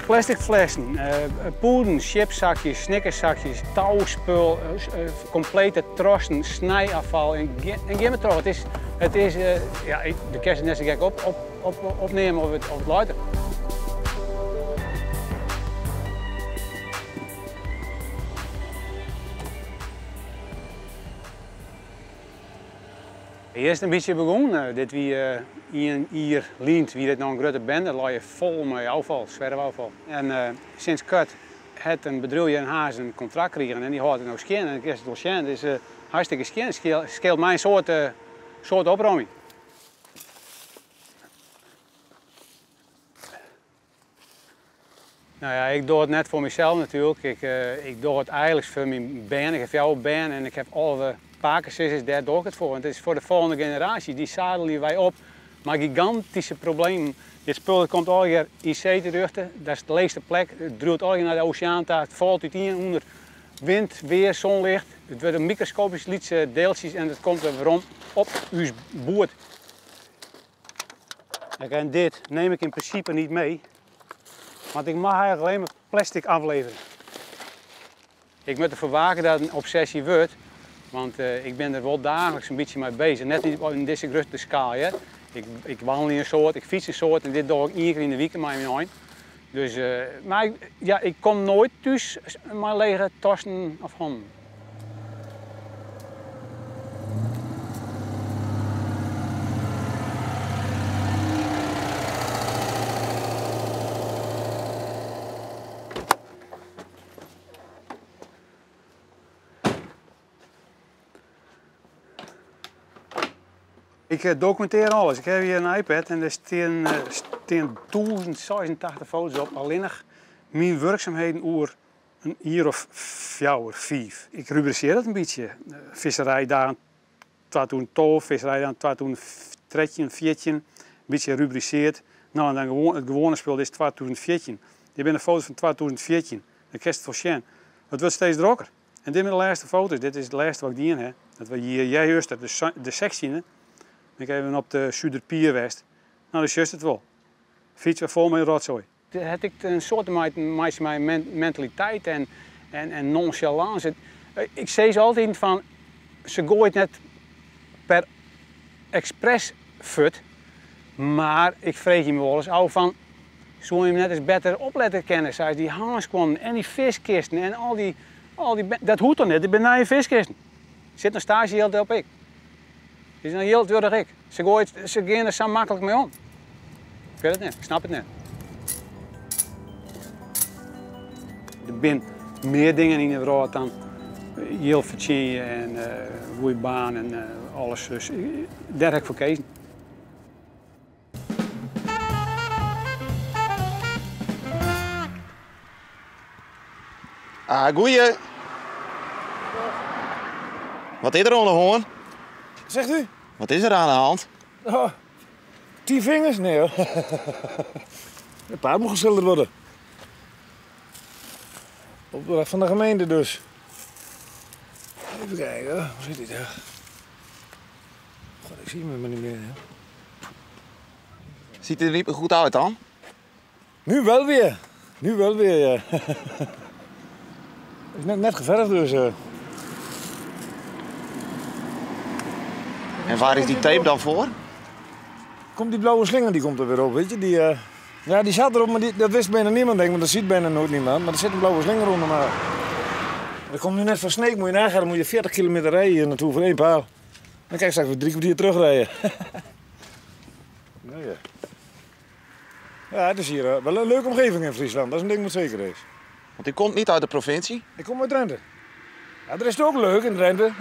Plastic flessen, poeden, chipszakjes, snickerszakjes, touwspul, complete trossen, snijafval en geef me terug. Het is ja, de kerst net zo gek opnemen of het luiden. Eerst een beetje begonnen, dit wie hier lient, wie dit nou een grote bende, lag je vol met afval, zwerfafval. En sinds kort heeft een bedrijf in Haas een contract gekregen en die houdt het nou schijn en ik is het wel schijn. Dus hartstikke schijn, scheelt mijn soort opruiming. Nou ja, ik doe het net voor mezelf natuurlijk. Ik doe het eigenlijk voor mijn band. Ik heb jouw band en ik heb alle pakensissers, daar doe ik het voor. Want het is voor de volgende generatie, die zadelen wij op. Maar gigantische problemen. Dit spul komt al hier IC te ruchten. Dat is de leegste plek. Het druilt al naar de oceaan. Het valt uit onder wind, weer, zonlicht. Het worden microscopische lietse deeltjes en het komt er rond op uw boord. En dit neem ik in principe niet mee. Want ik mag eigenlijk alleen maar plastic afleveren. Ik moet ervoor waken dat het een obsessie wordt. Want ik ben er wel dagelijks een beetje mee bezig. Net niet in deze grote schaal. Hè. Ik wandel in een soort, ik fiets een soort en dit doe ik 1 keer in de week met mijn hond. Dus, maar ik kom nooit thuis met lege tassen of handen. Ik documenteer alles. Ik heb hier een iPad en er staan 1086 foto's op. Alleen nog mijn werkzaamheden over een jaar of 4 of 5. Ik rubriceer dat een beetje. Visserijdagen 2012, visserijdagen 2013, 14. Een beetje rubriceerd. Nou, en dan gewoon, het gewone spul is 2014. Dit zijn de foto's van 2014. Dan kerst het voor het wordt steeds droger. En dit zijn de laatste foto's. Dit is het laatste wat ik die in heb. Dat we hier, jij juist de sectie. Ik even op de Zuiderpier West. Nou, dat is juist het wel. Fiets we vol met rotzooi. Het is een soort mentaliteit en nonchalance. Ik zeg ze altijd van, ze gooit net per expres fut, maar ik vreeg je me wel eens af van, zou je net eens beter opletten kennen, zoals die hangskonnen en die viskisten en al die dat hoeft toch niet, die benaaien viskisten. Zit een stage heel op ik. Die zijn heel duurder ik. Ze gaan er zo makkelijk mee om. Ik weet het niet, ik snap het niet. Er zijn meer dingen in de wereld dan heel vertje en goede baan en alles. Dus daar heb ik voor gekozen. Goeie. Wat is er aan de hoorn? Zegt u? Wat is er aan de hand? Oh, 10 vingers? Nee hoor. Het paard moet geschilderd worden. Opdracht van de gemeente dus. Even kijken, hoe zit dit daar? God, ik zie hem maar niet meer. Hè. Ziet hij er niet meer goed uit dan? Nu wel weer. Nu wel weer, ja. Het is net geverfd dus. En waar is die tape dan voor? Komt die blauwe slinger, die komt er weer op, weet je. Ja, die zat erop, maar dat wist bijna niemand, denk ik, want dat ziet bijna nooit niemand. Maar er zit een blauwe slinger onder, maar... Dat komt nu net van Sneek, moet je nagaan, dan moet je 40 kilometer rijden hier naartoe voor 1 paal. Dan kijk je straks weer 3 kwartier terugrijden. Nou ja. Ja, het is hier wel een leuke omgeving in Friesland, dat is een ding wat zeker is. Want die komt niet uit de provincie? Ik kom uit Drenthe. Ja, daar is het ook leuk in Drenthe.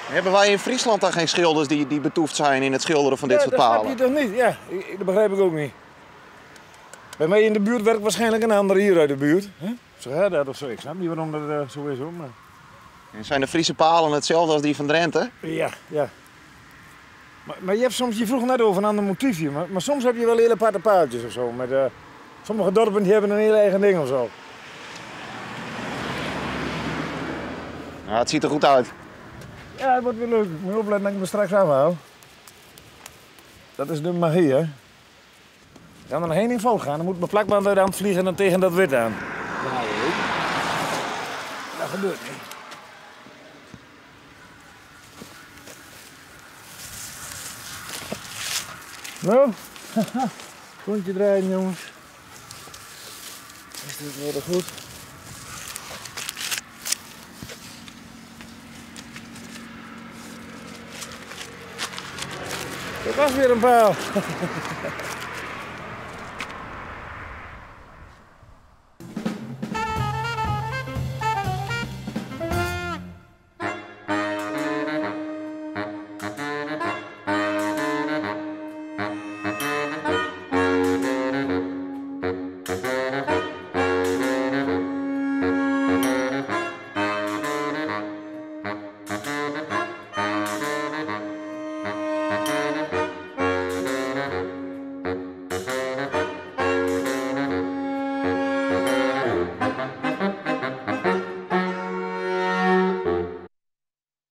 Hebben wij in Friesland dan geen schilders die betoefd zijn in het schilderen van dit soort palen? Dat snap je toch niet? Ja, dat begrijp ik ook niet. Bij mij in de buurt werkt waarschijnlijk een ander hier uit de buurt. Huh? Zo ja, dat of zo. Ik snap niet waarom dat zo is hoor. Maar... En zijn de Friese palen hetzelfde als die van Drenthe? Ja, ja. Maar je vroeg net over een ander motiefje, maar soms heb je wel hele aparte paaltjes of zo. Met, sommige dorpen die hebben een heel eigen ding of zo. Nou, het ziet er goed uit. Ja, het wordt weer leuk. Moet je opletten dat ik me straks afhaal. Dat is de magie, hè? Kan er nog één ding fout gaan, dan moet mijn plakband uit de hand vliegen en dan tegen dat wit aan. Ja, weet. Dat gebeurt niet. Nou, kontje draaien jongens. Is dit worden goed? Dat was weer een paal.